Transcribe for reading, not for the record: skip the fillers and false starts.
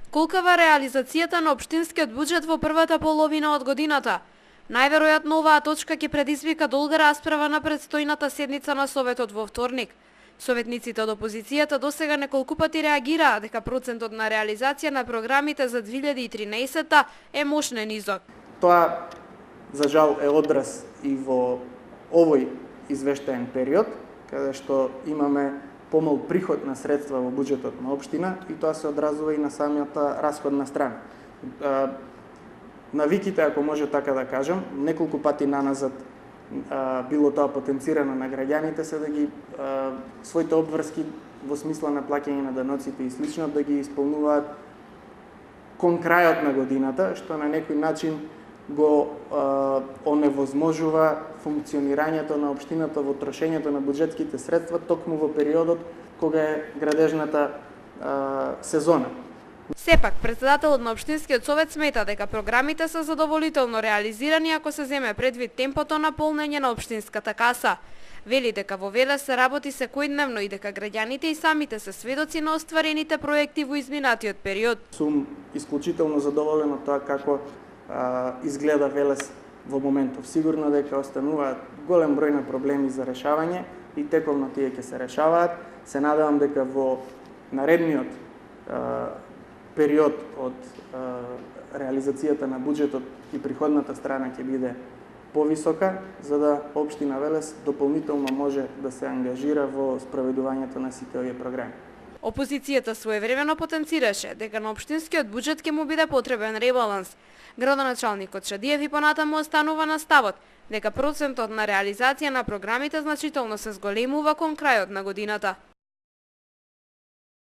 Колкава реализацијата на општинскиот буџет во првата половина од годината? Најверојатно оваа точка ќе предизвика долга расправа на предстојната седница на Советот во вторник. Советниците од опозицијата досега неколку пати реагираа дека процентот на реализација на програмите за 2013 е мошне низок. Тоа, за жал, е одраз и во овој извештаен период, каде што имаме помал приход на средства во буџетот на општина и тоа се одразува и на самата расходна страна. Навиките, ако може така да кажам, неколку пати наназад било тоа потенцирано на граѓаните се да ги своите обврски во смисла на плаќање на даноците и слично да ги исполнуваат кон крајот на годината, што на некој начин го оневозможува функционирањето на општината во трошењето на буџетските средства токму во периодот кога е градежната сезона. Сепак, председателот на општинскиот совет смета дека програмите се задоволително реализирани ако се земе предвид темпото на полнење на општинската каса. Вели дека во Велес се работи секојдневно и дека граѓаните и самите се сведоци на остварените проекти во изминатиот период. Сум исклучително задоволен од тоа како изгледа Велес во моментов. Сигурно дека остануваат голем број на проблеми за решавање и теком на тие ќе се решаваат. Се надевам дека во наредниот период од реализацијата на буџетот и приходната страна ќе биде повисока, за да општина Велес дополнително може да се ангажира во спроведувањето на сите овие програми. Опозицијата своевремено потенцираше дека на општинскиот буџет ќе му биде потребен ребаланс. Градоначалникот Шадиев и понатаму останува на ставот дека процентот на реализација на програмите значително се зголемува кон крајот на годината.